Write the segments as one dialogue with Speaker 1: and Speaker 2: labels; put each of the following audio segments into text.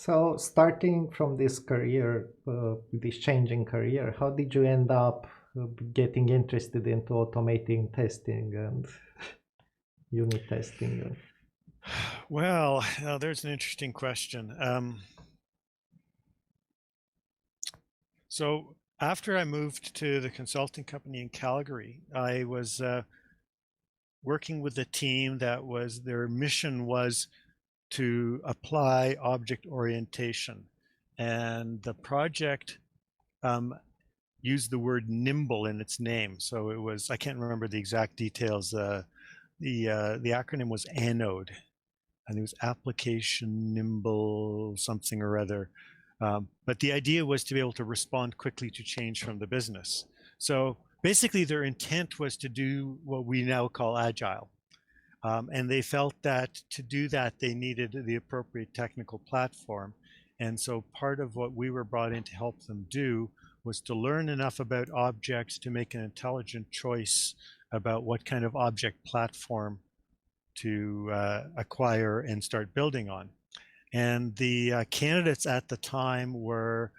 Speaker 1: So starting from this career, this changing career, how did you end up getting interested into automating testing and unit testing?
Speaker 2: Well, there's an interesting question. So after I moved to the consulting company in Calgary, I was working with a team that was, their mission was to apply object orientation. And the project used the word nimble in its name. So it was, I can't remember the exact details. The acronym was ANODE, and it was application nimble something or other. But the idea was to be able to respond quickly to change from the business. So basically their intent was to do what we now call agile. And they felt that to do that, they needed the appropriate technical platform. And so part of what we were brought in to help them do was to learn enough about objects to make an intelligent choice about what kind of object platform to acquire and start building on. And the candidates at the time were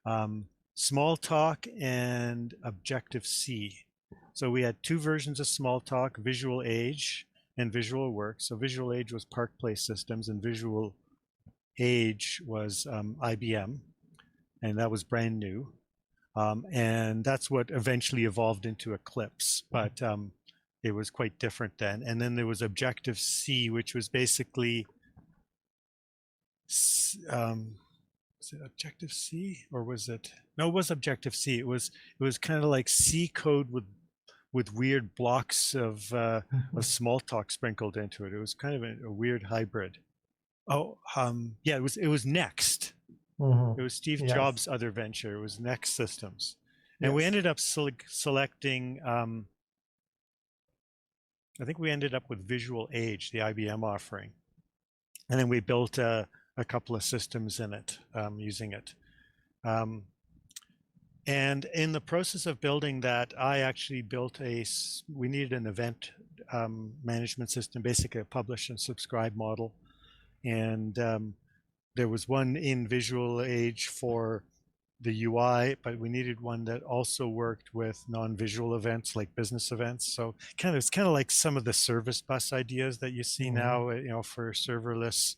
Speaker 2: Smalltalk and Objective-C. So we had two versions of Smalltalk, Visual Age and Visual Works. So Visual Age was Park Place Systems, and Visual Age was IBM, and that was brand new. And that's what eventually evolved into Eclipse, but it was quite different then. And then there was Objective-C, which was basically, is it Objective-C or was it? No, it was Objective-C. It was kind of like C code with weird blocks of Smalltalk sprinkled into it. It was kind of a weird hybrid. Oh, yeah, it was Next. It was Steve Jobs' other venture. It was Next Systems. And we ended up selecting, I think we ended up with Visual Age, the IBM offering. And then we built a couple of systems in it, using it. And in the process of building that, I actually built we needed an event management system, basically a publish and subscribe model. And there was one in Visual Age for the UI, but we needed one that also worked with non-visual events like business events. So it's kind of like some of the service bus ideas that you see now, for serverless,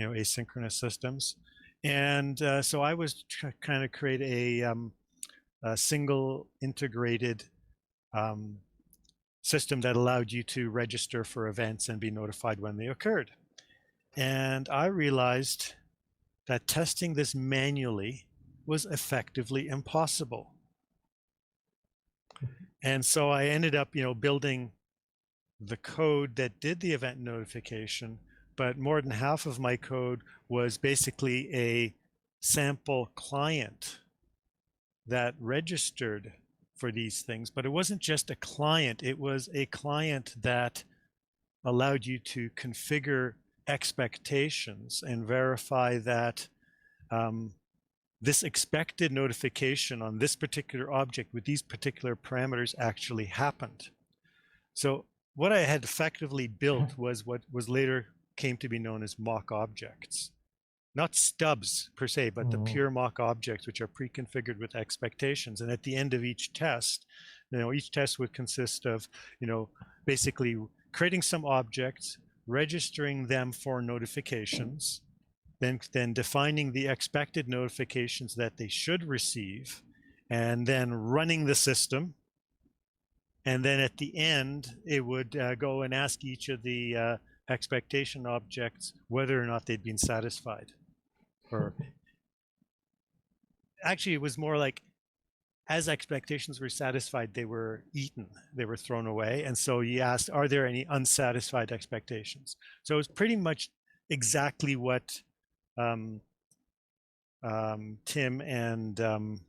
Speaker 2: asynchronous systems. And so I was trying to create a single integrated system that allowed you to register for events and be notified when they occurred. And I realized that testing this manually was effectively impossible. And so I ended up, building the code that did the event notification, but more than half of my code was basically a sample client that registered for these things. But it wasn't just a client, it was a client that allowed you to configure expectations and verify that this expected notification on this particular object with these particular parameters actually happened. So what I had effectively built was what was later came to be known as mock objects. Not stubs per se, but the pure mock objects, which are pre-configured with expectations. And at the end of each test, each test would consist of, basically creating some objects, registering them for notifications, then defining the expected notifications that they should receive, and then running the system. And then at the end, it would go and ask each of the expectation objects whether or not they'd been satisfied. Or actually, it was more like, as expectations were satisfied, they were eaten, they were thrown away. And so you asked, are there any unsatisfied expectations? So it was pretty much exactly what Tim and okay,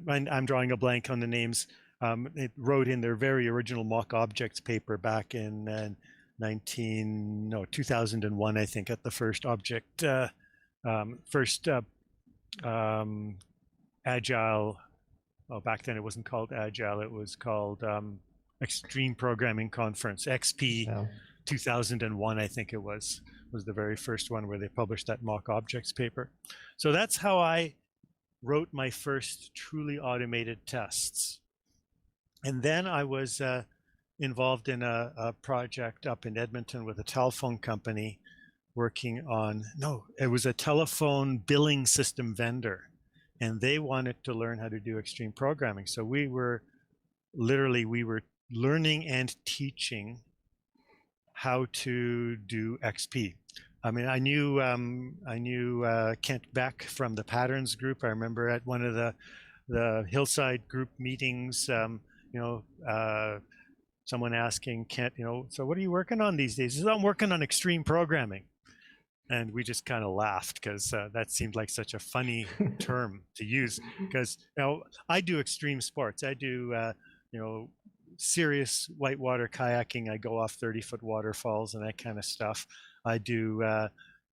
Speaker 2: I'm drawing a blank on the names. It wrote in their very original mock objects paper back in 2001, I think, at the first object, Agile. Well, back then it wasn't called Agile; it was called Extreme Programming Conference (XP 2001, I think it was the very first one where they published that mock objects paper. So that's how I wrote my first truly automated tests. And then I was involved in a project up in Edmonton with a telephone company working on, no, it was a telephone billing system vendor. And they wanted to learn how to do extreme programming. So we were learning and teaching how to do XP. I mean, I knew Kent Beck from the Patterns Group. I remember at one of the Hillside Group meetings, someone asking Kent, so what are you working on these days? He says, I'm working on extreme programming. And we just kind of laughed because that seemed like such a funny term to use. Because I do extreme sports. I do serious whitewater kayaking. I go off 30-foot waterfalls and that kind of stuff. I do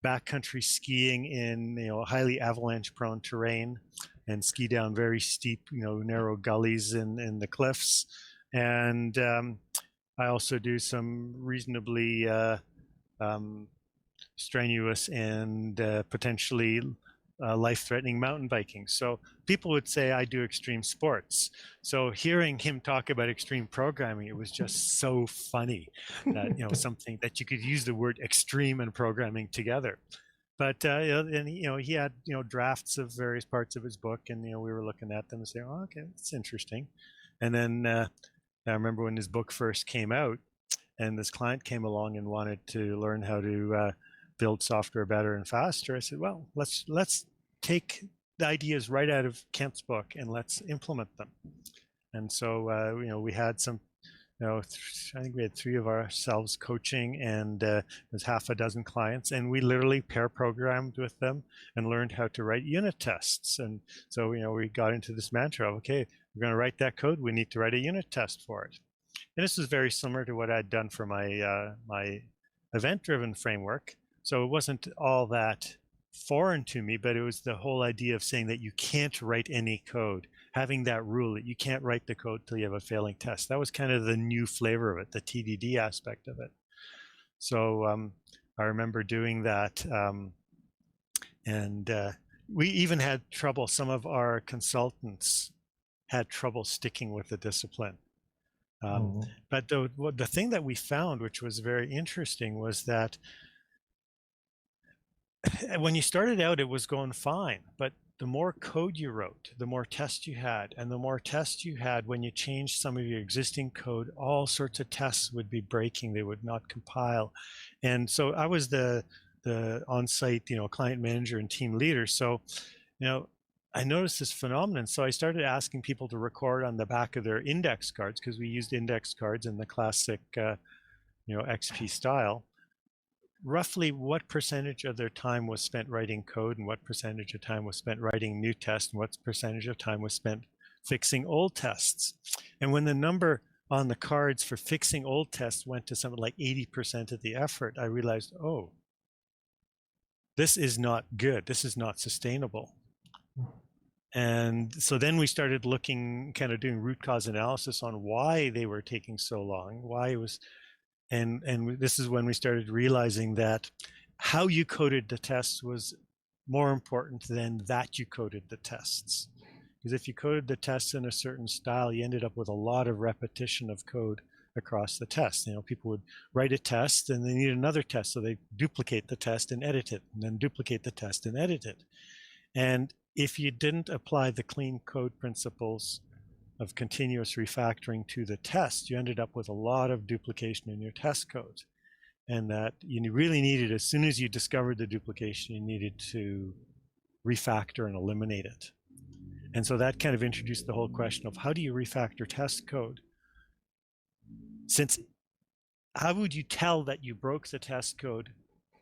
Speaker 2: backcountry skiing in highly avalanche-prone terrain, and ski down very steep, narrow gullies in the cliffs. And I also do some reasonably strenuous and potentially life-threatening mountain biking. So people would say I do extreme sports. So hearing him talk about extreme programming, it was just so funny that something that you could use the word extreme and programming together. But and he had drafts of various parts of his book, and we were looking at them and saying, oh, okay, that's interesting. And then I remember when his book first came out, and this client came along and wanted to learn how to build software better and faster. I said, well, let's take the ideas right out of Kent's book and let's implement them. And so we had some, I think we had 3 of ourselves coaching, and there's half a dozen clients, and we literally pair programmed with them and learned how to write unit tests. And so we got into this mantra of, okay, we're going to write that code, we need to write a unit test for it. And this was very similar to what I'd done for my my event-driven framework. So it wasn't all that foreign to me, but it was the whole idea of saying that you can't write any code, having that rule that you can't write the code till you have a failing test. That was kind of the new flavor of it, the TDD aspect of it. So I remember doing that, and we even had trouble. Some of our consultants had trouble sticking with the discipline. But the thing that we found, which was very interesting, was that when you started out, it was going fine, but the more code you wrote, the more tests you had, and the more tests you had, when you changed some of your existing code, all sorts of tests would be breaking. They would not compile. And so I was the on-site, client manager and team leader. So, I noticed this phenomenon. So I started asking people to record on the back of their index cards, because we used index cards in the classic, XP style. Roughly what percentage of their time was spent writing code, and what percentage of time was spent writing new tests, and what percentage of time was spent fixing old tests. And when the number on the cards for fixing old tests went to something like 80% of the effort, I realized, oh, this is not good. This is not sustainable. And so then we started looking, kind of doing root cause analysis on why they were taking so long, why it was. And this is when we started realizing that how you coded the tests was more important than that you coded the tests. Because if you coded the tests in a certain style, you ended up with a lot of repetition of code across the test. People would write a test and they need another test, so they duplicate the test and edit it, and then duplicate the test and edit it. And if you didn't apply the clean code principles of continuous refactoring to the test, you ended up with a lot of duplication in your test code. And that you really needed, as soon as you discovered the duplication, you needed to refactor and eliminate it. And so that kind of introduced the whole question of how do you refactor test code? Since how would you tell that you broke the test code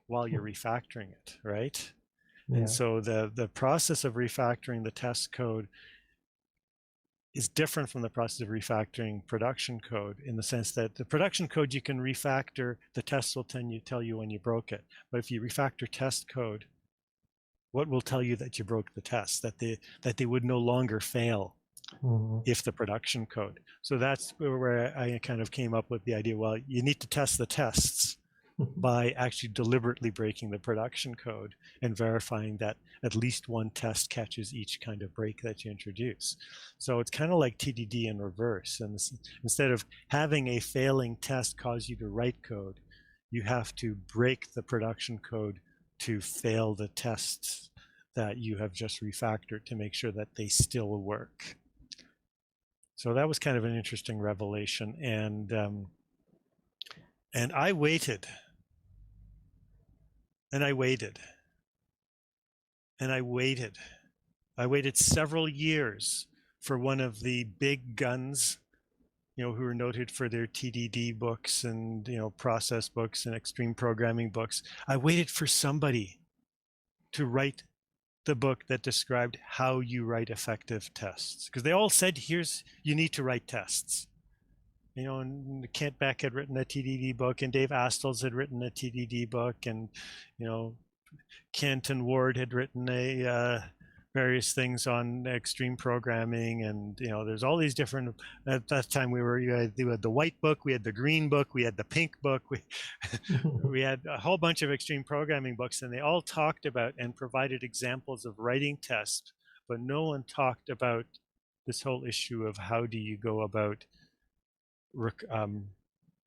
Speaker 2: while you're refactoring it, right? Yeah. And so the process of refactoring the test code is different from the process of refactoring production code, in the sense that the production code you can refactor, the tests will tell you when you broke it. But if you refactor test code, what will tell you that you broke the test, that they would no longer fail if the production code. So that's where I kind of came up with the idea, well, you need to test the tests by actually deliberately breaking the production code and verifying that at least one test catches each kind of break that you introduce. So it's kind of like TDD in reverse. And instead of having a failing test cause you to write code, you have to break the production code to fail the tests that you have just refactored to make sure that they still work. So that was kind of an interesting revelation. And I waited. And I waited. And I waited. I waited several years for one of the big guns, who are noted for their TDD books and, process books and extreme programming books. I waited for somebody to write the book that described how you write effective tests. Because they all said, you need to write tests. And Kent Beck had written a TDD book, and Dave Astles had written a TDD book, and Kent and Ward had written various things on extreme programming, and there's all these different. At that time, we had the white book, we had the green book, we had the pink book, we had a whole bunch of extreme programming books, and they all talked about and provided examples of writing tests, but no one talked about this whole issue of how do you go about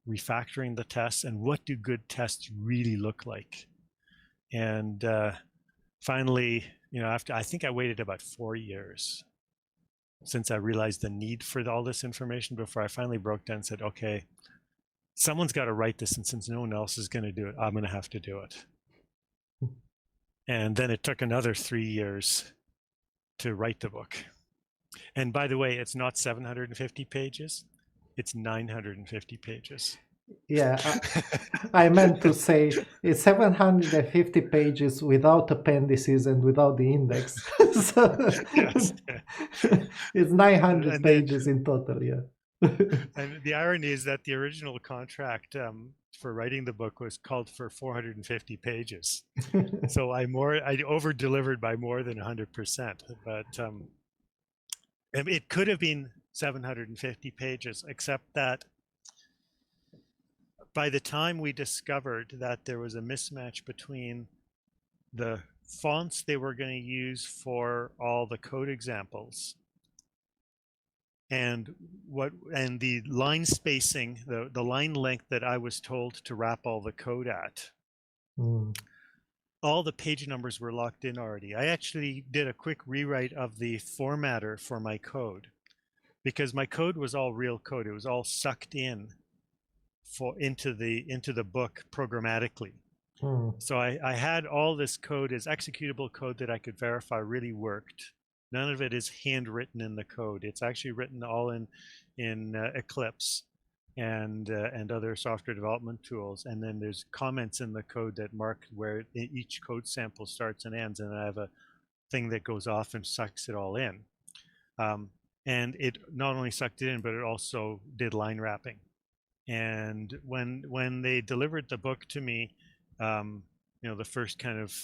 Speaker 2: refactoring the tests, and what do good tests really look like. And finally, after I think I waited about 4 years since I realized the need for all this information before I finally broke down and said, okay, someone's got to write this, and since no one else is going to do it, I'm going to have to do it. And then it took another 3 years to write the book. And by the way, it's not 750 pages. It's 950 pages.
Speaker 1: Yeah, I meant to say it's 750 pages without appendices and without the index. So
Speaker 2: Yes.
Speaker 1: It's 900 pages in total, yeah.
Speaker 2: And the irony is that the original contract for writing the book was called for 450 pages. So I over-delivered by more than 100%. But it could have been 750 pages, except that by the time we discovered that there was a mismatch between the fonts they were going to use for all the code examples and the line spacing, the line length that I was told to wrap all the code at, all the page numbers were locked in already. I actually did a quick rewrite of the formatter for my code, because my code was all real code. It was all sucked in into the book programmatically. So I had all this code as executable code that I could verify really worked. None of it is handwritten in the code. It's actually written all in Eclipse and other software development tools. And then there's comments in the code that mark where each code sample starts and ends. And I have a thing that goes off and sucks it all in. And it not only sucked it in, but it also did line wrapping. And when they delivered the book to me, the first kind of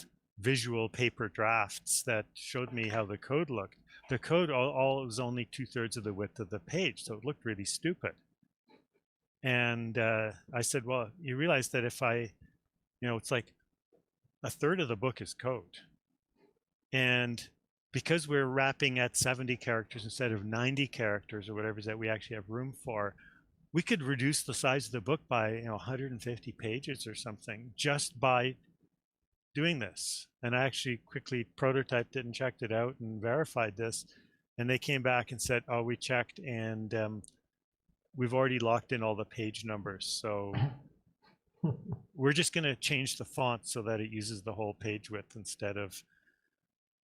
Speaker 2: visual paper drafts that showed me how the code looked, the code all was only 2/3 of the width of the page, so it looked really stupid. And I said, well, you realize that if it's like 1/3 of the book is code, and because we're wrapping at 70 characters instead of 90 characters or whatever that we actually have room for, we could reduce the size of the book by 150 pages or something just by doing this. And I actually quickly prototyped it and checked it out and verified this. And they came back and said, oh, we checked, and we've already locked in all the page numbers. So we're just going to change the font so that it uses the whole page width instead of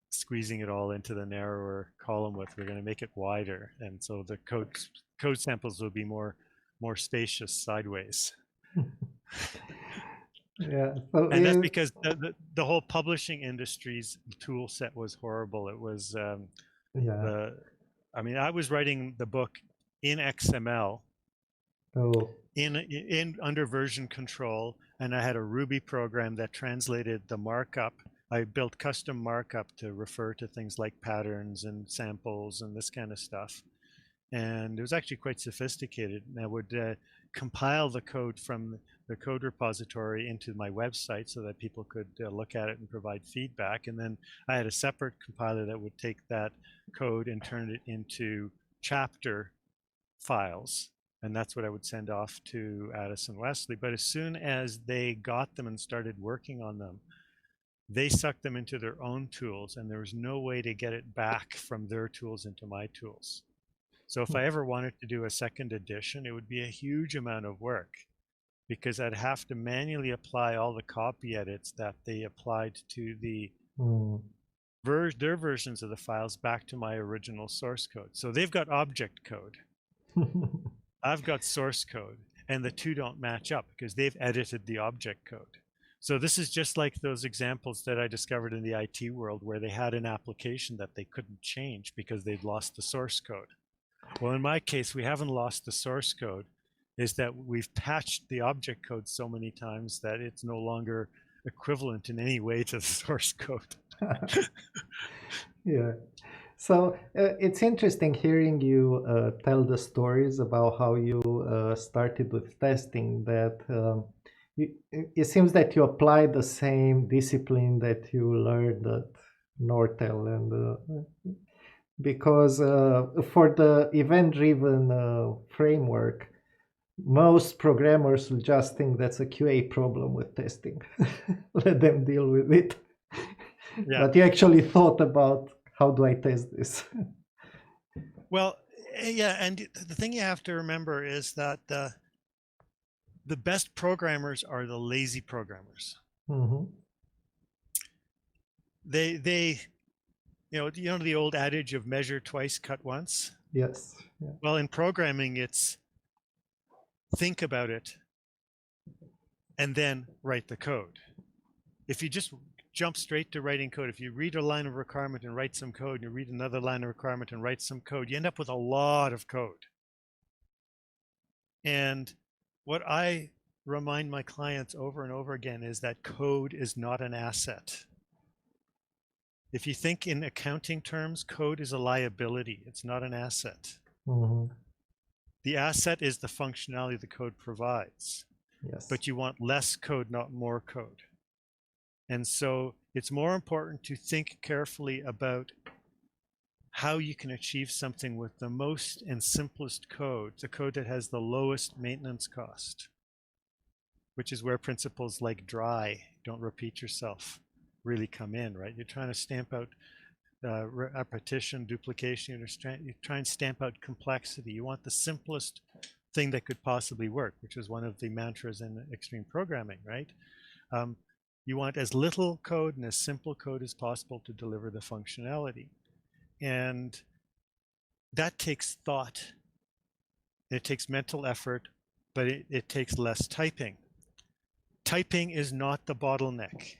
Speaker 2: squeezing it all into the narrower column width. We're going to make it wider. And so the code samples will be more spacious sideways.
Speaker 1: Yeah,
Speaker 2: and that's because the whole publishing industry's tool set was horrible. It was I was writing the book in XML, in under version control, and I had a Ruby program that translated the markup. I built custom markup to refer to things like patterns and samples and this kind of stuff. And it was actually quite sophisticated. And I would compile the code from the code repository into my website so that people could look at it and provide feedback. And then I had a separate compiler that would take that code and turn it into chapter files. And that's what I would send off to Addis and Wesley. But as soon as they got them and started working on them, they sucked them into their own tools, and there was no way to get it back from their tools into my tools. So if I ever wanted to do a second edition, it would be a huge amount of work, because I'd have to manually apply all the copy edits that they applied to the their versions of the files back to my original source code. So they've got object code. I've got source code, and the two don't match up because they've edited the object code. So this is just like those examples that I discovered in the IT world where they had an application that they couldn't change because they'd lost the source code. Well, in my case, we haven't lost the source code. Is that we've patched the object code so many times that it's no longer equivalent in any way to the source code.
Speaker 1: Yeah. So it's interesting hearing you tell the stories about how you started with testing, that it seems that you apply the same discipline that you learned at Nortel, and because for the event-driven framework, most programmers will just think that's a QA problem with testing. Let them deal with it.
Speaker 2: Yeah.
Speaker 1: But you actually thought about, how do I test this?
Speaker 2: Well, yeah, and the thing you have to remember is that the best programmers are the lazy programmers.
Speaker 1: Mm-hmm.
Speaker 2: They you know the old adage of measure twice, cut once?
Speaker 1: Yes. Yeah.
Speaker 2: Well, in programming, it's think about it and then write the code. If you just jump straight to writing code, if you read a line of requirement and write some code, and you read another line of requirement and write some code, you end up with a lot of code. And what I remind my clients over and over again is that code is not an asset. If you think in accounting terms, code is a liability. It's not an asset.
Speaker 1: Mm-hmm.
Speaker 2: The asset is the functionality the code provides.
Speaker 1: Yes.
Speaker 2: But you want less code, not more code. And so it's more important to think carefully about how you can achieve something with the most and simplest code, the code that has the lowest maintenance cost, which is where principles like dry, don't repeat yourself, really come in, right? You're trying to stamp out repetition, duplication, you try and stamp out complexity. You want the simplest thing that could possibly work, which is one of the mantras in extreme programming, right? You want as little code and as simple code as possible to deliver the functionality. And that takes thought. It takes mental effort, but it takes less typing. Typing is not the bottleneck.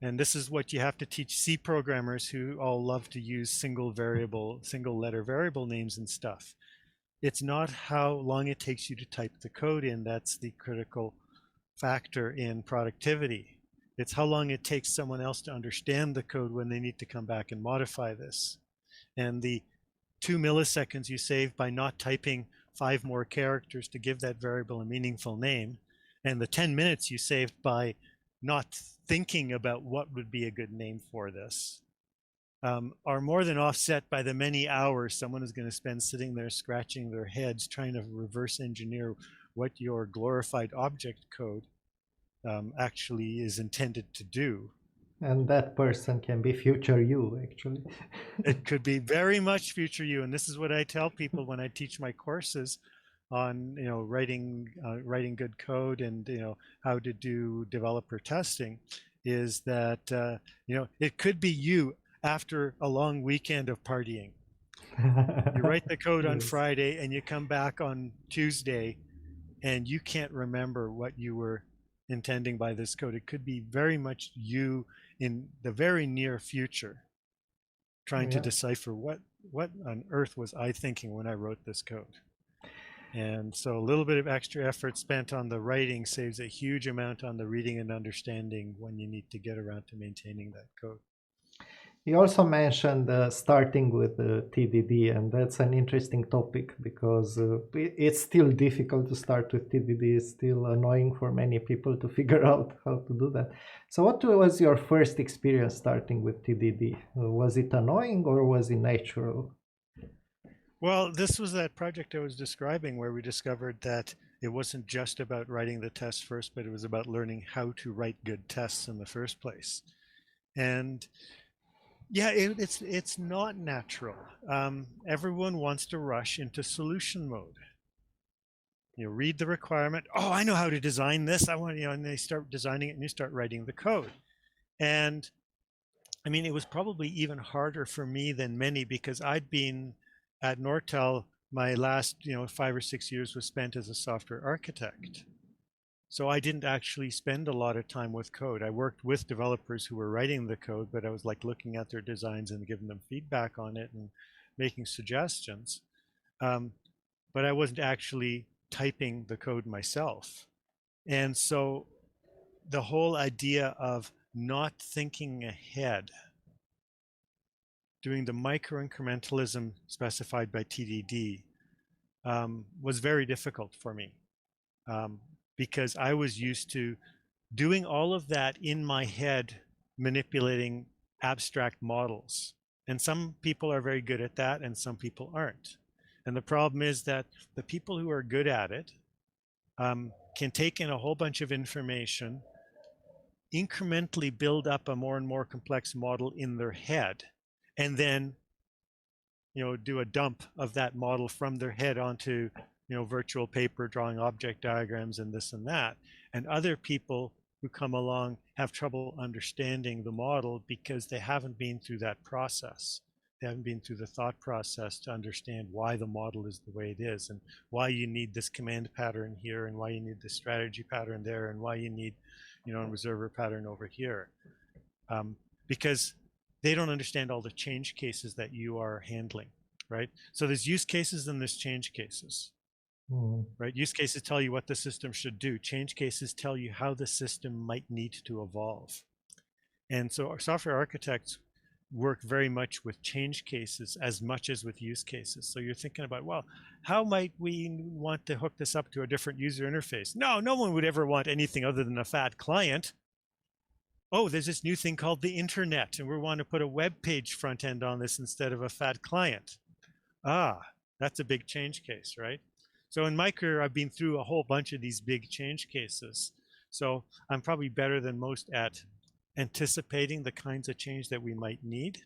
Speaker 2: And this is what you have to teach C programmers who all love to use single letter variable names and stuff. It's not how long it takes you to type the code in that's the critical factor in productivity. It's how long it takes someone else to understand the code when they need to come back and modify this. And the 2 milliseconds you save by not typing 5 more characters to give that variable a meaningful name, and the 10 minutes you saved by not thinking about what would be a good name for this, are more than offset by the many hours someone is going to spend sitting there scratching their heads trying to reverse engineer what your glorified object code actually is intended to do.
Speaker 1: And that person can be future you, actually.
Speaker 2: It could be very much future you. And this is what I tell people when I teach my courses on, writing good code and, how to do developer testing, is that, it could be you after a long weekend of partying. You write the code on Friday and you come back on Tuesday and you can't remember what you were intending by this code. It could be very much you in the very near future trying to decipher what on earth was I thinking when I wrote this code. And so a little bit of extra effort spent on the writing saves a huge amount on the reading and understanding when you need to get around to maintaining that code.
Speaker 1: You also mentioned starting with TDD, and that's an interesting topic because it's still difficult to start with TDD. It's still annoying for many people to figure out how to do that. So, what was your first experience starting with TDD? Was it annoying or was it natural?
Speaker 2: Well, this was that project I was describing where we discovered that it wasn't just about writing the test first, but it was about learning how to write good tests in the first place. And yeah, it's not natural. Everyone wants to rush into solution mode. You read the requirement. Oh, I know how to design this. I want, and they start designing it and you start writing the code. And I mean, it was probably even harder for me than many because I'd been at Nortel, my last, 5 or 6 years was spent as a software architect. So I didn't actually spend a lot of time with code. I worked with developers who were writing the code, but I was like looking at their designs and giving them feedback on it and making suggestions. But I wasn't actually typing the code myself. And so the whole idea of not thinking ahead, doing the micro incrementalism specified by TDD, was very difficult for me because I was used to doing all of that in my head, manipulating abstract models. And some people are very good at that and some people aren't. And the problem is that the people who are good at it can take in a whole bunch of information, incrementally build up a more and more complex model in their head, and then do a dump of that model from their head onto virtual paper, drawing object diagrams and this and that. And other people who come along have trouble understanding the model because they haven't been through that process. They haven't been through the thought process to understand why the model is the way it is and why you need this command pattern here and why you need this strategy pattern there and why you need a reserver pattern over here. Because they don't understand all the change cases that you are handling, right? So there's use cases and there's change cases, right? Use cases tell you what the system should do. Change cases tell you how the system might need to evolve. And so our software architects work very much with change cases as much as with use cases. So you're thinking about, well, how might we want to hook this up to a different user interface? No one would ever want anything other than a fat client. Oh, there's this new thing called the internet, and we want to put a web page front end on this instead of a fat client. That's a big change case, right? So in my career, I've been through a whole bunch of these big change cases. So I'm probably better than most at anticipating the kinds of change that we might need.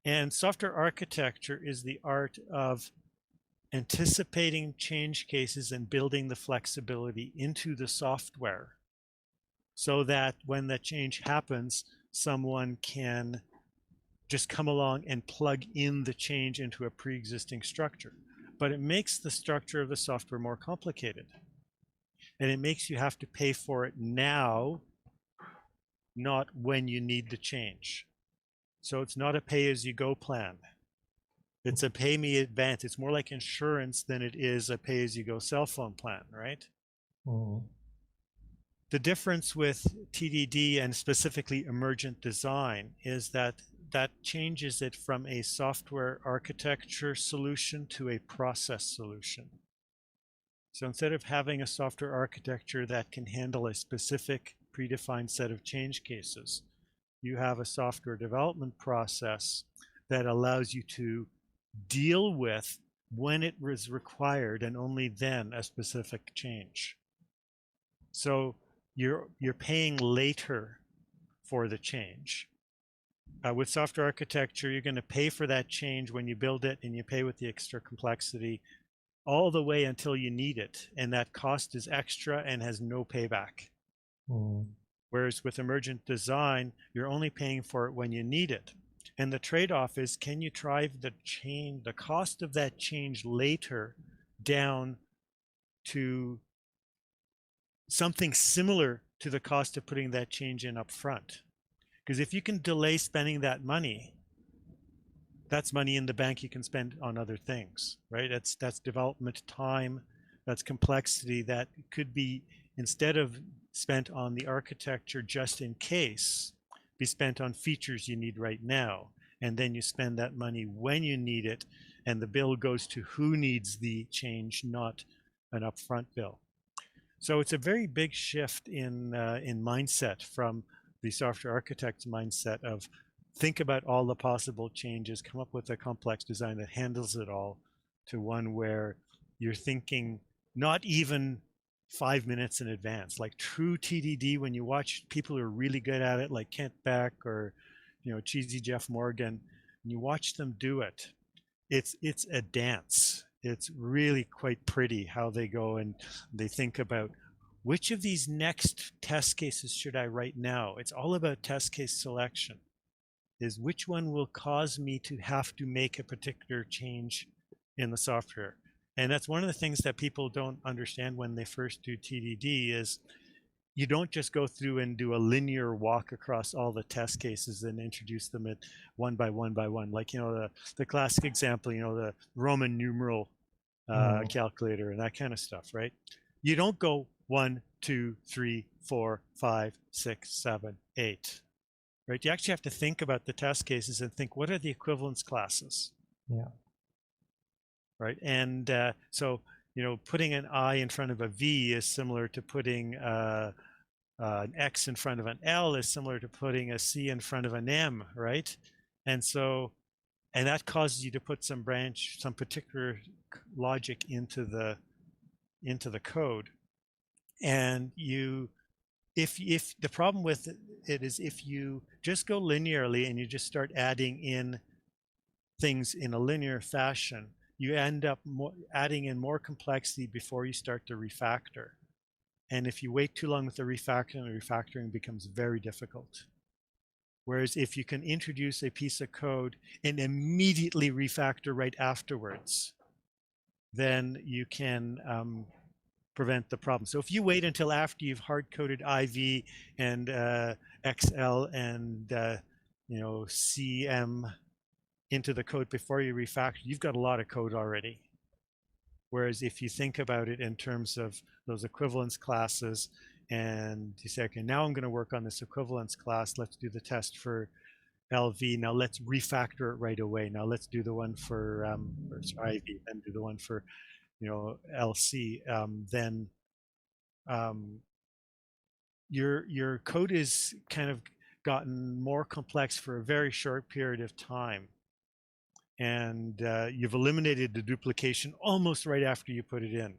Speaker 2: And software architecture is the art of anticipating change cases and building the flexibility into the software so that when that change happens, someone can just come along and plug in the change into a pre-existing structure. But it makes the structure of the software more complicated. And it makes you have to pay for it now, not when you need the change. So it's not a pay-as-you-go plan. It's a pay-me advance. It's more like insurance than it is a pay-as-you-go cell phone plan, right? The difference with TDD and specifically emergent design is that changes it from a software architecture solution to a process solution. So instead of having a software architecture that can handle a specific predefined set of change cases, you have a software development process that allows you to deal with when it was required and only then a specific change. So you're paying later for the change. With software architecture, you're going to pay for that change when you build it, and you pay with the extra complexity all the way until you need it. And that cost is extra and has no payback. Whereas with emergent design, you're only paying for it when you need it. And the trade-off is, can you drive the cost of that change later down to something similar to the cost of putting that change in up front? Because if you can delay spending that money, that's money in the bank you can spend on other things, right? That's development time, that's complexity that could be, instead of spent on the architecture just in case, be spent on features you need right now. And then you spend that money when you need it, and the bill goes to who needs the change, not an upfront bill. So it's a very big shift in mindset from the software architect's mindset of think about all the possible changes, come up with a complex design that handles it all, to one where you're thinking not even 5 minutes in advance. Like true TDD, when you watch people who are really good at it, like Kent Beck or cheesy Jeff Morgan, and you watch them do it, it's a dance. It's really quite pretty how they go and they think about which of these next test cases should I write now. It's all about test case selection. Is which one will cause me to have to make a particular change in the software. And that's one of the things that people don't understand when they first do TDD is you don't just go through and do a linear walk across all the test cases and introduce them at one by one by one. Like, the classic example, the Roman numeral calculator and that kind of stuff, right? You don't go 1, 2, 3, 4, 5, 6, 7, 8, right? You actually have to think about the test cases and think, what are the equivalence classes?
Speaker 1: Yeah.
Speaker 2: Right. And so, putting an I in front of a V is similar to putting an X in front of an L is similar to putting a C in front of an M, right? And so, and that causes you to put some particular logic into the code. And if the problem with it is if you just go linearly and you just start adding in things in a linear fashion, you end up adding in more complexity before you start to refactor. And if you wait too long with the refactoring becomes very difficult. Whereas if you can introduce a piece of code and immediately refactor right afterwards, then you can prevent the problem. So if you wait until after you've hard-coded IV and XL and CM into the code before you refactor, you've got a lot of code already. Whereas if you think about it in terms of those equivalence classes and you say, okay, now I'm going to work on this equivalence class. Let's do the test for LV. Now let's refactor it right away. Now let's do the one for IV and do the one for LC. Then your code is kind of gotten more complex for a very short period of time. And you've eliminated the duplication almost right after you put it in.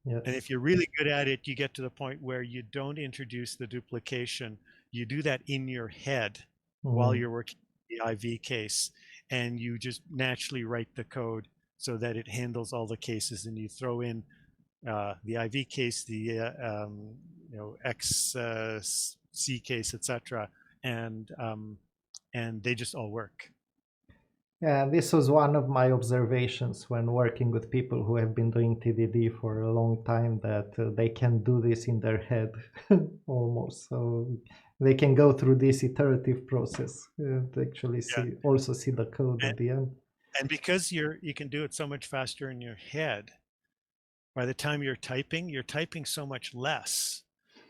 Speaker 1: Yes.
Speaker 2: And if you're really good at it, you get to the point where you don't introduce the duplication. You do that in your head while you're working the IV case, and you just naturally write the code so that it handles all the cases, and you throw in the IV case, the XC case, etc., and they just all work.
Speaker 1: Yeah, this was one of my observations when working with people who have been doing TDD for a long time, that they can do this in their head almost. So they can go through this iterative process to actually also see the code at the end.
Speaker 2: And because you can do it so much faster in your head, by the time you're typing so much less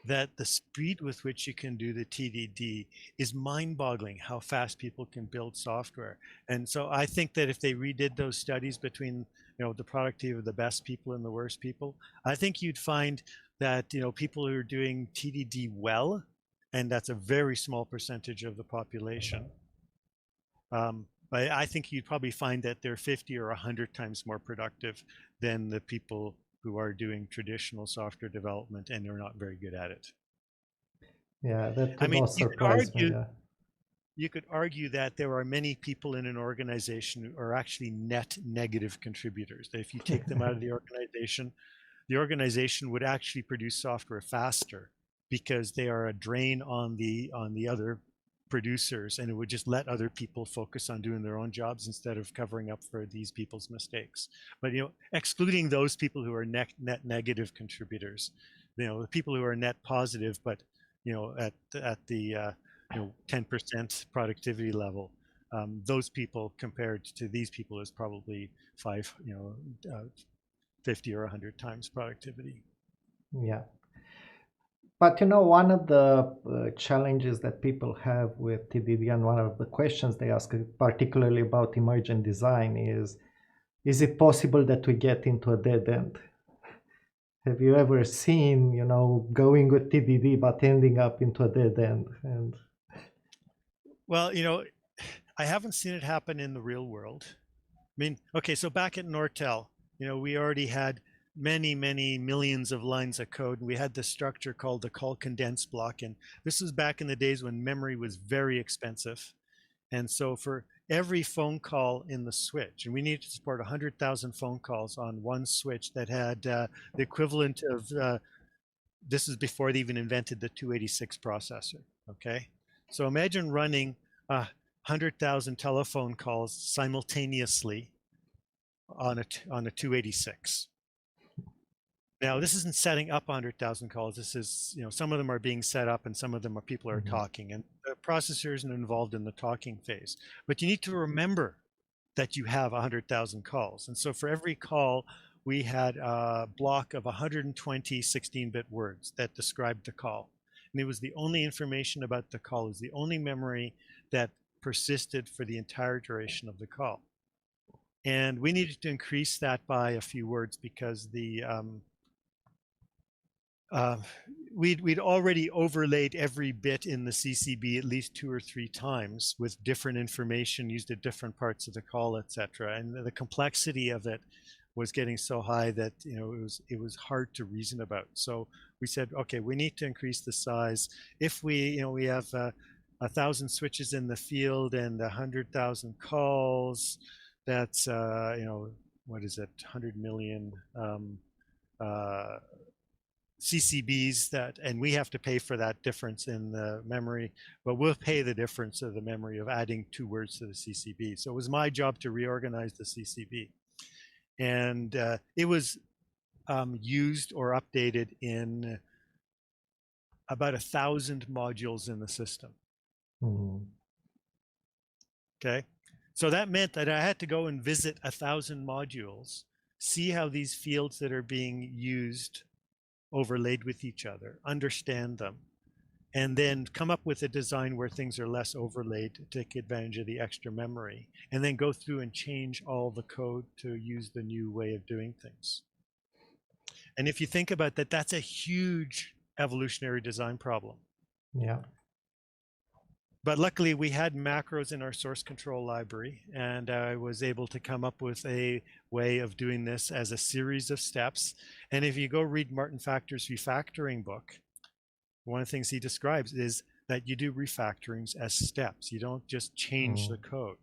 Speaker 2: that the speed with which you can do the TDD is mind-boggling how fast people can build software. And so I think that if they redid those studies between the productivity of the best people and the worst people, I think you'd find that people who are doing TDD well, and that's a very small percentage of the population, but I think you'd probably find that they're 50 or 100 times more productive than the people who are doing traditional software development and are not very good at it.
Speaker 1: Yeah, that would not surprise me. Yeah.
Speaker 2: You could argue that there are many people in an organization who are actually net negative contributors. That if you take them out of the organization would actually produce software faster because they are a drain on the other producers, and it would just let other people focus on doing their own jobs instead of covering up for these people's mistakes. But excluding those people who are net negative contributors, the people who are net positive, but at the 10% productivity level, those people compared to these people is probably 50 or 100 times productivity.
Speaker 1: Yeah. But you know, one of the challenges that people have with TDD, and one of the questions they ask, particularly about emergent design, is it possible that we get into a dead end? Have you ever seen, you know, going with TDD but ending up into a dead end? And
Speaker 2: Well, you know, I haven't seen it happen in the real world. I mean, okay, so back at Nortel, you know, we already had many, many millions of lines of code, and we had this structure called the call condensed block. And this was back in the days when memory was very expensive. And so for every phone call in the switch, and we needed to support 100,000 phone calls on one switch that had the equivalent of, this is before they even invented the 286 processor, okay? So imagine running 100,000 telephone calls simultaneously on a 286. Now, this isn't setting up 100,000 calls. This is, you know, some of them are being set up and some of them are people are talking, and the processor isn't involved in the talking phase. But you need to remember that you have 100,000 calls. And so for every call, we had a block of 120 16-bit words that described the call. And it was the only information about the call, it was the only memory that persisted for the entire duration of the call. And we needed to increase that by a few words because the we'd already overlaid every bit in the CCB at least 2 or 3 times with different information used at different parts of the call, etc. And the complexity of it was getting so high that, you know, it was hard to reason about. So we said, okay, we need to increase the size. If we, you know, we have 1,000 switches in the field and 100,000 calls, that's you know, what is it, 100 million CCBs that, and we have to pay for that difference in the memory, but we'll pay the difference of the memory of adding 2 words to the CCB. So it was my job to reorganize the CCB. And it was used or updated in about 1,000 modules in the system. Okay. So that meant that I had to go and visit 1,000 modules, see how these fields that are being used overlaid with each other, understand them, and then come up with a design where things are less overlaid to take advantage of the extra memory, and then go through and change all the code to use the new way of doing things. And if you think about that, that's a huge evolutionary design problem.
Speaker 1: yeah.
Speaker 2: But luckily we had macros in our source control library, and I was able to come up with a way of doing this as a series of steps. And if you go read Martin Factor's refactoring book, one of the things he describes is that you do refactorings as steps. You don't just change the code.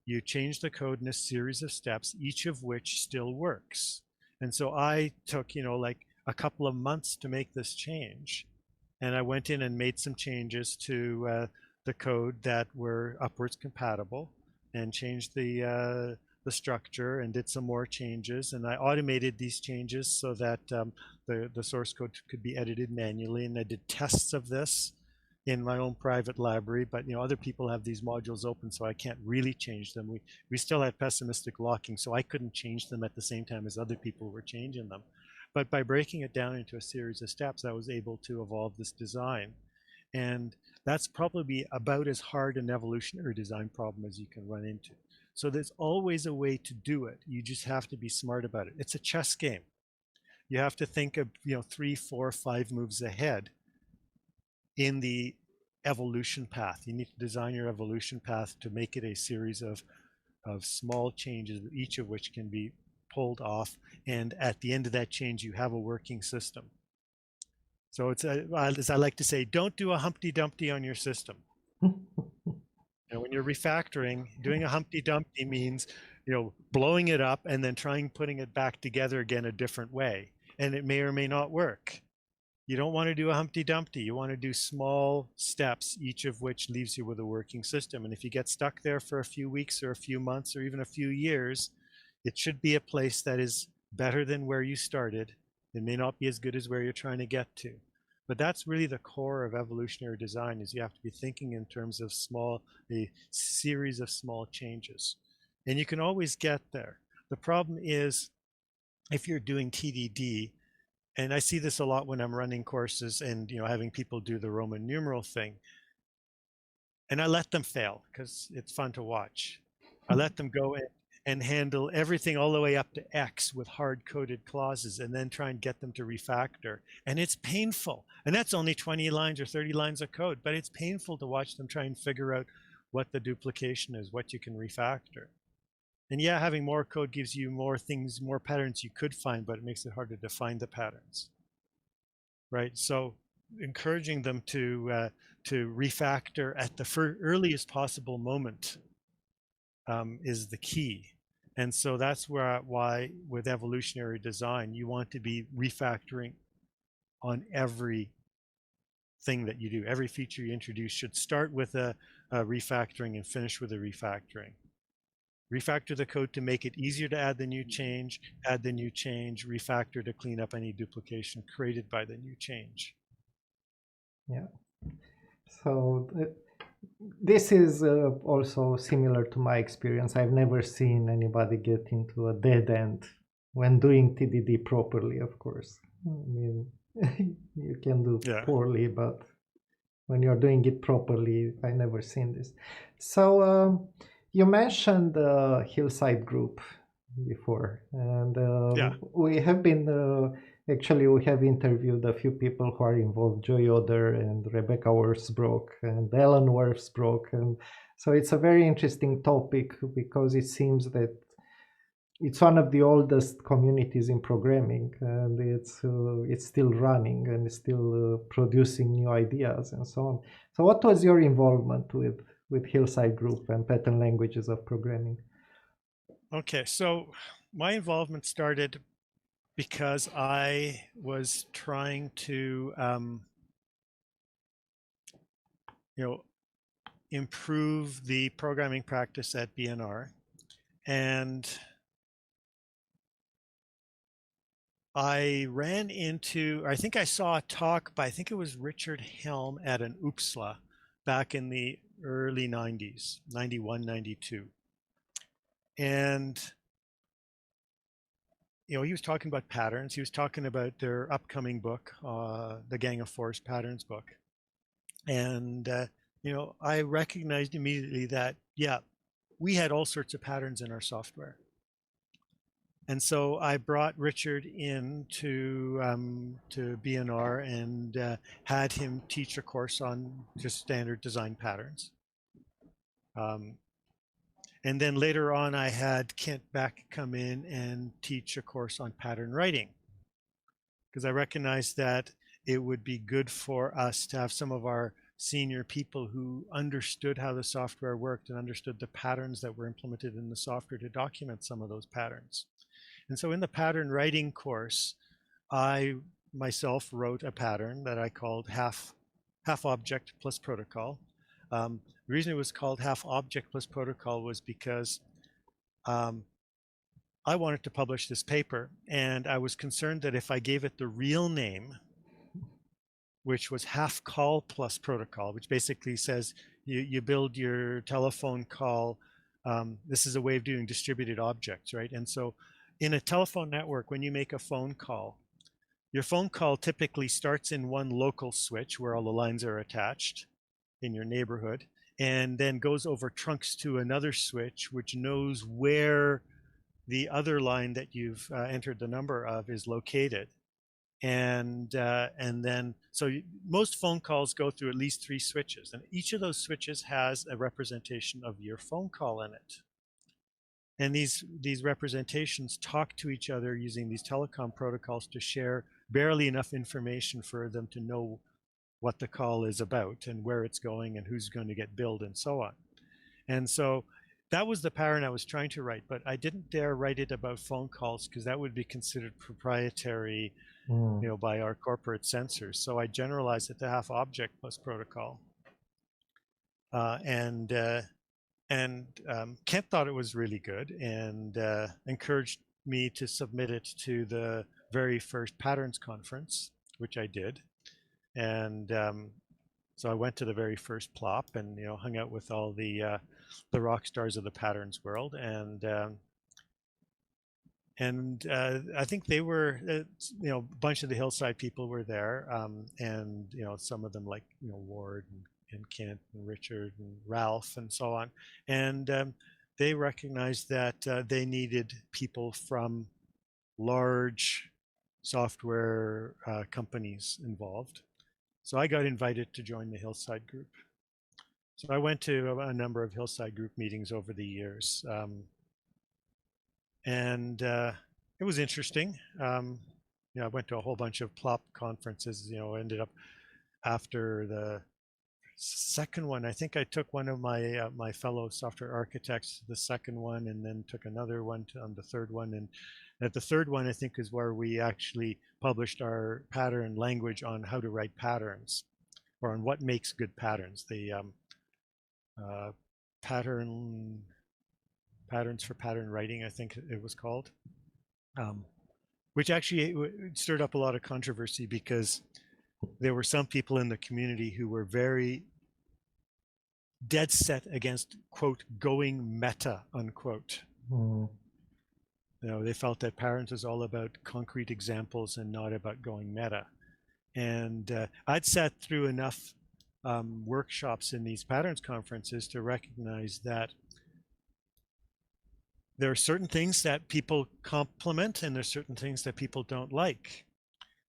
Speaker 2: You change the code in a series of steps, each of which still works. And so I took, you know, like a couple of months to make this change. And I went in and made some changes to the code that were upwards compatible, and changed the structure and did some more changes. And I automated these changes so that the source code could be edited manually. And I did tests of this in my own private library, but, you know, other people have these modules open, so I can't really change them. We still had pessimistic locking, so I couldn't change them at the same time as other people were changing them. But by breaking it down into a series of steps, I was able to evolve this design. And that's probably about as hard an evolutionary design problem as you can run into. So there's always a way to do it. You just have to be smart about it. It's a chess game. You have to think of, you know, 3, 4, 5 moves ahead in the evolution path. You need to design your evolution path to make it a series of small changes, each of which can be pulled off. And at the end of that change, you have a working system. So it's, as I like to say, don't do a Humpty Dumpty on your system. And when you're refactoring, doing a Humpty Dumpty means, you know, blowing it up and then putting it back together again a different way. And it may or may not work. You don't want to do a Humpty Dumpty. You want to do small steps, each of which leaves you with a working system. And if you get stuck there for a few weeks or a few months or even a few years, it should be a place that is better than where you started. It may not be as good as where you're trying to get to. But that's really the core of evolutionary design, is you have to be thinking in terms of a series of small changes. And you can always get there. The problem is, if you're doing TDD, and I see this a lot when I'm running courses and having people do the Roman numeral thing. And I let them fail because it's fun to watch. I let them go in and handle everything all the way up to X with hard-coded clauses and then try and get them to refactor. And it's painful. And that's only 20 lines or 30 lines of code, but it's painful to watch them try and figure out what the duplication is, what you can refactor. And yeah, having more code gives you more things, more patterns you could find, but it makes it harder to find the patterns, right? So encouraging them to refactor at the earliest possible moment is the key. And so that's why with evolutionary design, you want to be refactoring on every thing that you do. Every feature you introduce should start with a refactoring and finish with a refactoring. Refactor the code to make it easier to add the new change, refactor to clean up any duplication created by the new change.
Speaker 1: Yeah. So this is also similar to my experience. I've never seen anybody get into a dead end when doing TDD properly, of course. I mean, you can do poorly, but when you're doing it properly, I never seen this. So you mentioned the Hillside Group before, and we have been actually we have interviewed a few people who are involved: Joy Oder and Rebecca Worsbrook and Ellen Worsbrook, and so it's a very interesting topic because it seems that it's one of the oldest communities in programming, and it's still running and it's still producing new ideas and so on. So, what was your involvement with Hillside Group and pattern languages of programming?
Speaker 2: Okay, so my involvement started because I was trying to, improve the programming practice at BNR, and I ran into, I think I saw a talk by, I think it was Richard Helm at an UPSLA back in the early 90s, 91, 92. And, he was talking about patterns. He was talking about their upcoming book, the Gang of Forest Patterns book. And, I recognized immediately that, yeah, we had all sorts of patterns in our software. And so I brought Richard in to BNR and had him teach a course on just standard design patterns. And then later on, I had Kent Beck come in and teach a course on pattern writing, because I recognized that it would be good for us to have some of our senior people who understood how the software worked and understood the patterns that were implemented in the software to document some of those patterns. And so in the pattern writing course, I myself wrote a pattern that I called half object plus protocol. The reason it was called half object plus protocol was because I wanted to publish this paper, and I was concerned that if I gave it the real name, which was half call plus protocol, which basically says you build your telephone call. This is a way of doing distributed objects, right? And so in a telephone network, when you make a phone call, your phone call typically starts in one local switch where all the lines are attached in your neighborhood, and then goes over trunks to another switch, which knows where the other line that you've entered the number of is located. And then, so most phone calls go through at least 3 switches, and each of those switches has a representation of your phone call in it. And these representations talk to each other using these telecom protocols to share barely enough information for them to know what the call is about and where it's going and who's going to get billed and so on. And so that was the pattern I was trying to write, but I didn't dare write it about phone calls because that would be considered proprietary, by our corporate censors. So I generalized it to half object plus protocol. And Kent thought it was really good and encouraged me to submit it to the very first patterns conference, which I did. And so I went to the very first plop and hung out with all the rock stars of the patterns world, and and I think they were, a bunch of the Hillside people were there, and some of them like Ward and Kent and Richard and Ralph and so on, and they recognized that they needed people from large software companies involved. So I got invited to join the Hillside Group. So I went to a number of Hillside Group meetings over the years. And it was interesting. I went to a whole bunch of plop conferences. Ended up after the second one. I think I took one of my fellow software architects to the second one, and then took another one on the third one. And at the third one, I think is where we actually published our pattern language on how to write patterns, or on what makes good patterns. The patterns for pattern writing, I think it was called, which actually stirred up a lot of controversy, because there were some people in the community who were very dead set against, quote, going meta, unquote. They felt that patterns was all about concrete examples and not about going meta. And I'd sat through enough workshops in these patterns conferences to recognize that there are certain things that people compliment, and there's certain things that people don't like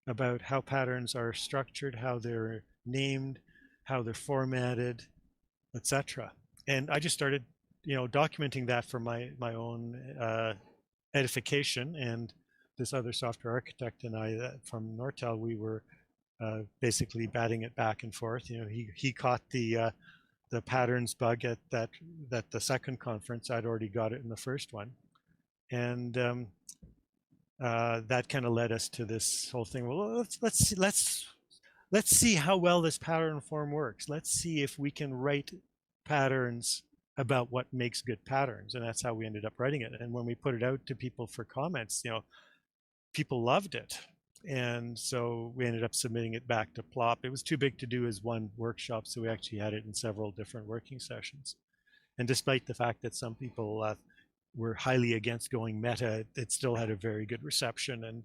Speaker 2: about how patterns are structured, how they're named, how they're formatted, etc. And I just started, documenting that for my own edification. And this other software architect and I from Nortel, we were basically batting it back and forth. He caught the patterns bug at the second conference. I'd already got it in the first one, and that kind of led us to this whole thing. Well, let's see how well this pattern form works. Let's see if we can write patterns about what makes good patterns, and that's how we ended up writing it. And when we put it out to people for comments, people loved it. And so we ended up submitting it back to Plop. It was too big to do as one workshop, so we actually had it in several different working sessions. And despite the fact that some people were highly against going meta, it still had a very good reception. And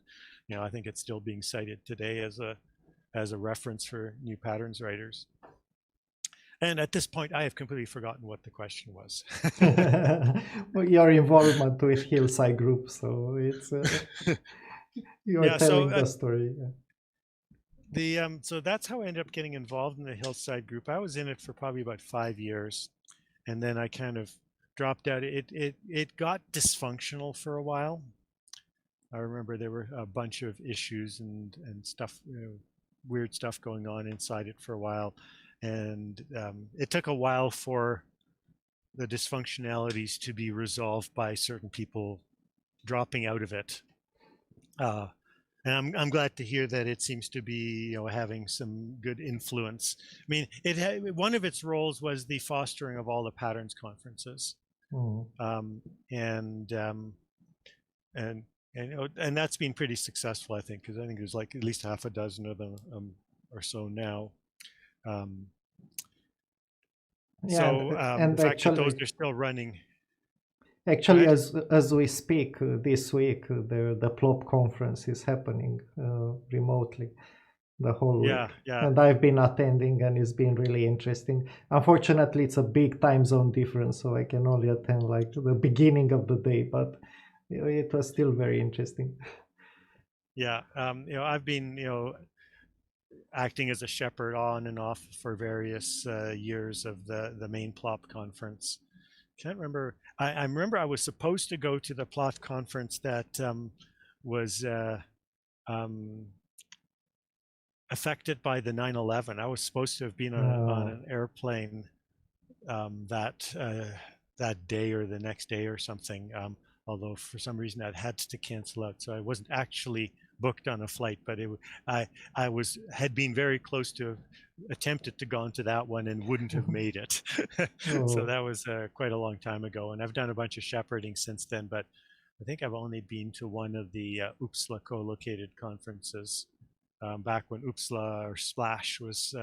Speaker 2: I think it's still being cited today as a reference for new patterns writers. And at this point, I have completely forgotten what the question was.
Speaker 1: Well, your involvement with Hillside Group, so it's you're telling the story.
Speaker 2: So that's how I ended up getting involved in the Hillside Group. I was in it for probably about 5 years, and then I kind of dropped out. It got dysfunctional for a while. I remember there were a bunch of issues and stuff, weird stuff going on inside it for a while. And it took a while for the dysfunctionalities to be resolved by certain people dropping out of it. And I'm glad to hear that it seems to be, having some good influence. I mean, one of its roles was the fostering of all the patterns conferences, and that's been pretty successful, I think, because I think there's like at least half a dozen of them or so now.
Speaker 1: And
Speaker 2: the fact
Speaker 1: actually,
Speaker 2: that those are still running.
Speaker 1: Actually, as we speak this week, the Plop conference is happening remotely the whole week.
Speaker 2: Yeah.
Speaker 1: And I've been attending, and it's been really interesting. Unfortunately, it's a big time zone difference, so I can only attend like the beginning of the day, but it was still very interesting.
Speaker 2: Yeah, I've been, acting as a shepherd on and off for various years of the main Plop conference. Can't remember. I remember I was supposed to go to the Plop conference that was affected by the 9/11. I was supposed to have been on an airplane that day or the next day or something. Although for some reason I had to cancel out, so I wasn't actually booked on a flight. But I had been very close to attempted to go into that one and wouldn't have made it. So that was quite a long time ago, and I've done a bunch of shepherding since then. But I think I've only been to one of the UPSLA co-located conferences back when UPSLA or Splash was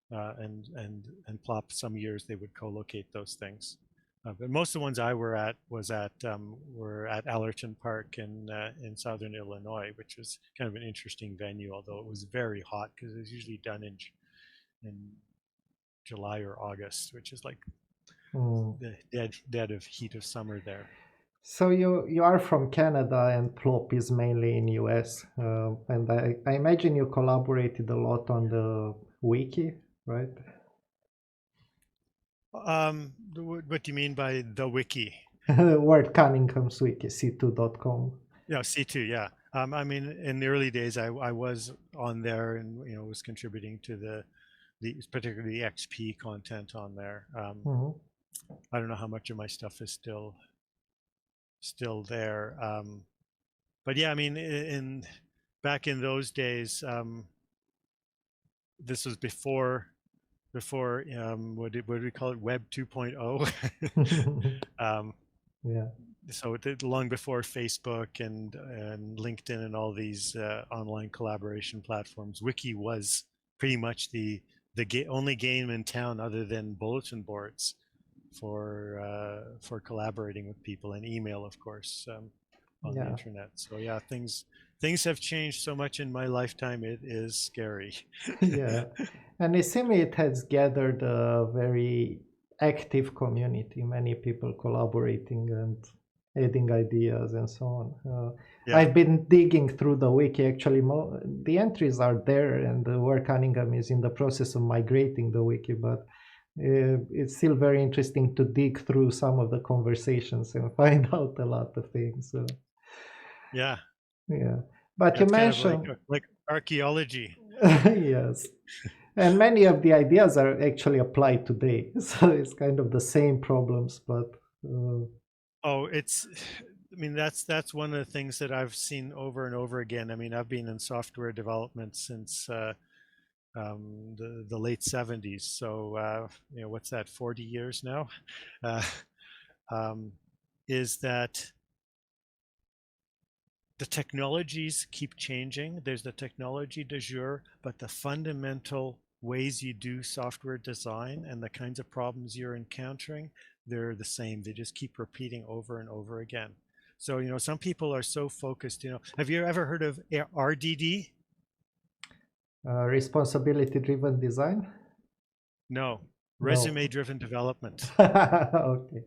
Speaker 2: and Plop. Some years they would co-locate those things. But most of the ones I were at were at Allerton Park in southern Illinois, which was kind of an interesting venue, although it was very hot because it was usually done in July or August, which is like the dead of heat of summer there.
Speaker 1: So you are from Canada and Plop is mainly in US, and I imagine you collaborated a lot on the Wiki, right?
Speaker 2: What do you mean by the wiki?
Speaker 1: Word Cunningham's Wiki, c2.com.
Speaker 2: Yeah, C2, yeah. I mean, in the early days, I was on there and was contributing to the particularly XP content on there. I don't know how much of my stuff is still there, but yeah, I mean, back in those days, this was before what do we call it, Web 2.0.
Speaker 1: Yeah.
Speaker 2: So long before Facebook and LinkedIn and all these online collaboration platforms, Wiki was pretty much the only game in town other than bulletin boards for collaborating with people, and email, of course, on the internet. So yeah, things have changed so much in my lifetime. It is scary.
Speaker 1: Yeah, and it seems it has gathered a very active community, many people collaborating and adding ideas and so on.
Speaker 2: Yeah.
Speaker 1: I've been digging through the wiki. Actually, the entries are there, and the work Cunningham is in the process of migrating the wiki, but it's still very interesting to dig through some of the conversations and find out a lot of things. So.
Speaker 2: Yeah.
Speaker 1: Yeah, but
Speaker 2: That's
Speaker 1: you mentioned
Speaker 2: kind of like archaeology.
Speaker 1: yes, and many of the ideas are actually applied today, so it's kind of the same problems, but
Speaker 2: Oh, I mean, that's one of the things that I've seen over and over again. I mean, I've been in software development since the late 70s. So, what's that, 40 years now? Uh, is that the technologies keep changing. There's the technology du jour, but the fundamental ways you do software design and the kinds of problems you're encountering, they're the same. They just keep repeating over and over again. So, some people are so focused, have you ever heard of RDD?
Speaker 1: responsibility driven design?
Speaker 2: No,
Speaker 1: No.
Speaker 2: resume driven development.
Speaker 1: Okay.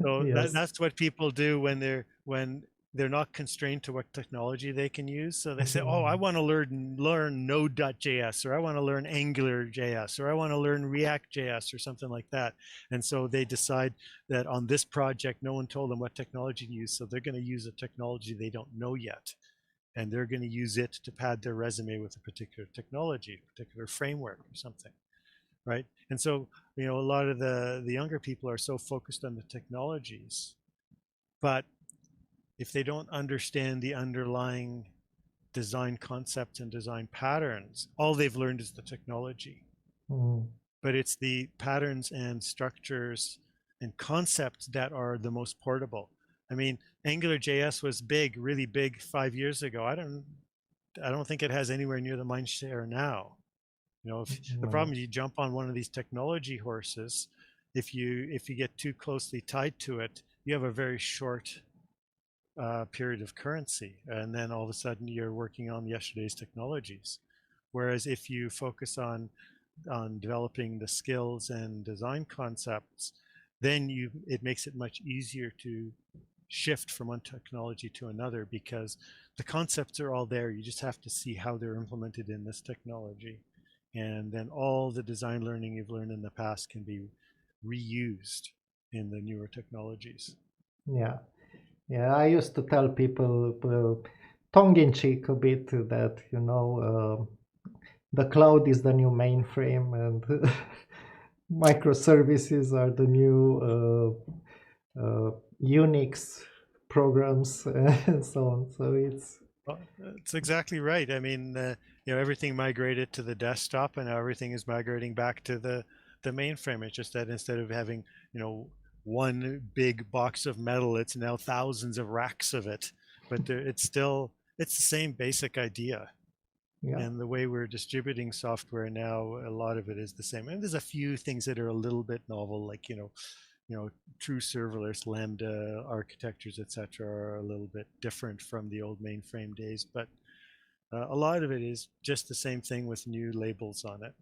Speaker 2: So
Speaker 1: Yes.
Speaker 2: that's what people do when they're not constrained to what technology they can use. So they say, "Oh, I want to learn Node.js, or I want to learn AngularJS, or I want to learn React.js, or something like that." And so they decide that on this project, no one told them what technology to use, so they're going to use a technology they don't know yet, and they're going to use it to pad their resume with a particular technology, a particular framework, or something. Right. And so, a lot of the younger people are so focused on the technologies, but if they don't understand the underlying design concepts and design patterns, all they've learned is the technology. But it's the patterns and structures and concepts that are the most portable. I mean, AngularJS was big, really big 5 years ago. I don't think it has anywhere near the mind share now. The problem is you jump on one of these technology horses, if you get too closely tied to it, you have a very short period of currency, and then all of a sudden you're working on yesterday's technologies. Whereas if you focus on developing the skills and design concepts, then it makes it much easier to shift from one technology to another, because the concepts are all there. You just have to see how they're implemented in this technology. And then all the design learning you've learned in the past can be reused in the newer technologies.
Speaker 1: Yeah. Yeah, I used to tell people tongue-in-cheek a bit that, the cloud is the new mainframe and microservices are the new Unix programs and so on. So
Speaker 2: It's exactly right. I mean, everything migrated to the desktop, and now everything is migrating back to the mainframe. It's just that instead of having, one big box of metal, it's now thousands of racks of it. But it's the same basic idea.
Speaker 1: yeah.
Speaker 2: And the way we're distributing software now, a lot of it is the same. And there's a few things that are a little bit novel, like, true serverless Lambda architectures, etc., are a little bit different from the old mainframe days, but a lot of it is just the same thing with new labels on it.